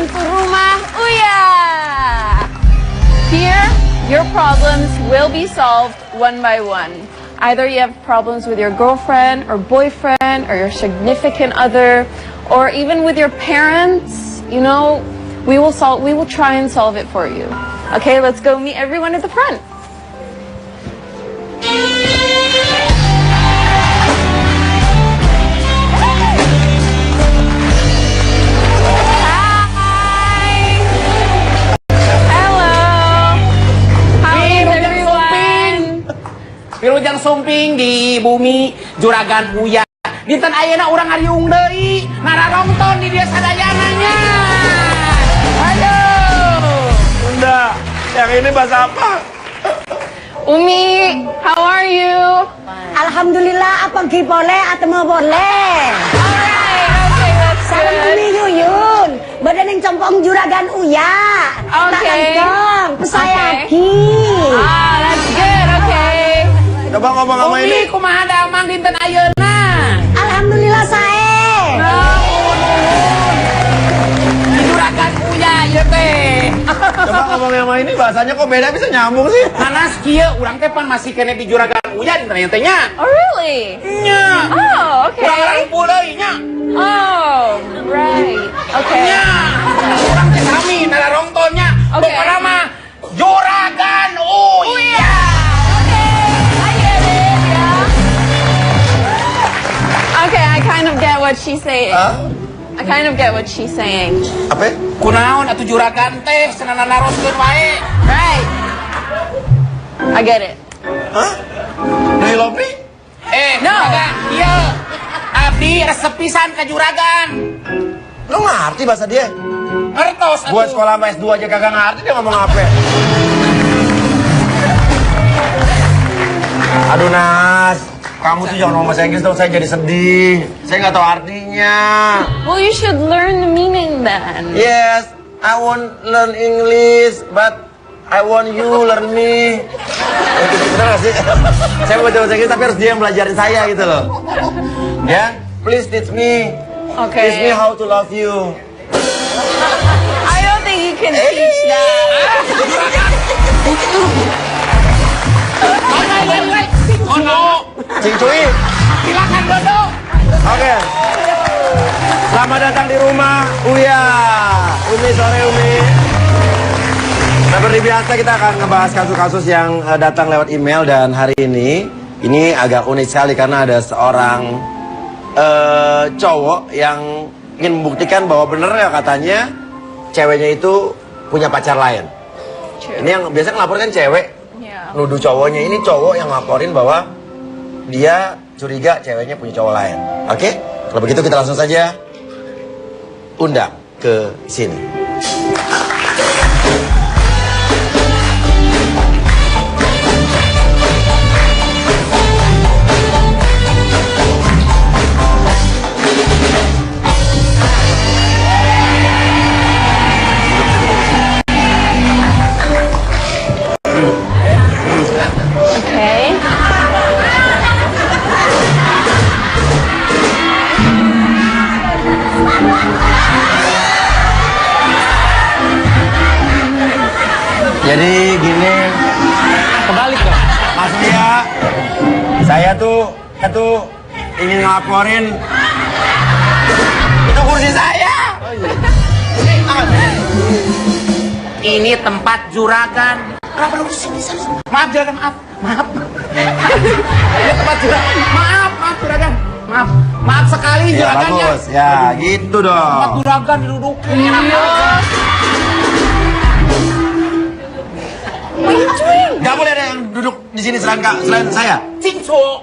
Welcome to Rumah Uya. Here, your problems will be solved one by one. Either you have problems with your girlfriend or boyfriend or your significant other, or even with your parents. You know, we will try and solve it for you. Okay, let's go meet everyone at the front. Wilujeng sumping di bumi Juragan Uya. Dinten ayeuna urang ngariung deui, nararongton di dia sadayananya. Ayo. Bunda, yang ini bahasa apa? Umi, how are you? Alhamdulillah, apa ki boleh atau mau boleh? Alright, okay, that's Salam Umi good. Yuyun, badan yang compong Juragan Uya. Okay. Pesayaki. Ah, that's good, okay. Coba ngomong sama Umi ini. kumaha damang dinten ayeuna? Alhamdulillah sae. Di Juragan Uya ieu teh. Coba ngomong sama ini, bahasanya kok beda bisa nyambung sih? Panas kieu urang teh pan masih kene di Juragan Uya dinten ayeuna teh nya. Oh, really? Nya. Oh, okay. Urang puleuy nya. Oh, right. Okay. Nya. Urang teh sami nararongtonnya. Okay. Pokona mah Juragan Uya. Okay, I kind of get what she's saying. I kind of get what she's saying. Apa? Kunaon atuh juragan teh cenah naroskeun wae. Right. I get it. Hah? Do you love me? No. Juragan, ieu abdi resep pisan ka juragan. Lu ngerti bahasa dia? Ngertos atuh. Gua sekolah sama S2 aja kagak ngerti dia ngomong apa. Aduh Nas, kamu tuh jangan ngomong bahasa Inggris dong, saya jadi sedih. Saya nggak tahu artinya. Well, you should learn the meaning then. Yes, I want learn English, but I want you learn me. Bener gak sih? Saya mau baca bahasa Inggris tapi harus dia yang belajarin saya gitu loh. Ya, please teach me. Teach me Okay. how to love you. I don't think you can teach that. Ono, Cing Cuy. silakan duduk. Oke. Selamat datang di rumah Uya. Umi, sore Umi. Seperti biasa kita akan ngebahas kasus-kasus yang datang lewat email. Dan hari ini agak unik sekali karena ada seorang cowok yang ingin membuktikan bahwa bener ya katanya ceweknya itu punya pacar lain. True. Ini yang biasa ngelaporkan cewek Yeah. nuduh cowoknya, ini cowok yang laporin bahwa dia curiga ceweknya punya cowok lain. Oke? Kalau begitu kita langsung saja undang ke sini. Okay. Jadi gini, Kebalik dong. Mas Lia, saya tuh ingin ngelaporin itu kursi saya. Ini tempat juragan. Kenapa lu kesini? Maaf juragan, maaf. Ini tempat juragan. Maaf juragan. Maaf sekali Ya juragannya. bagus, ya gitu Tempat dong. juragan didudukin. Gak boleh ada yang duduk di sini selain saya. Cingco.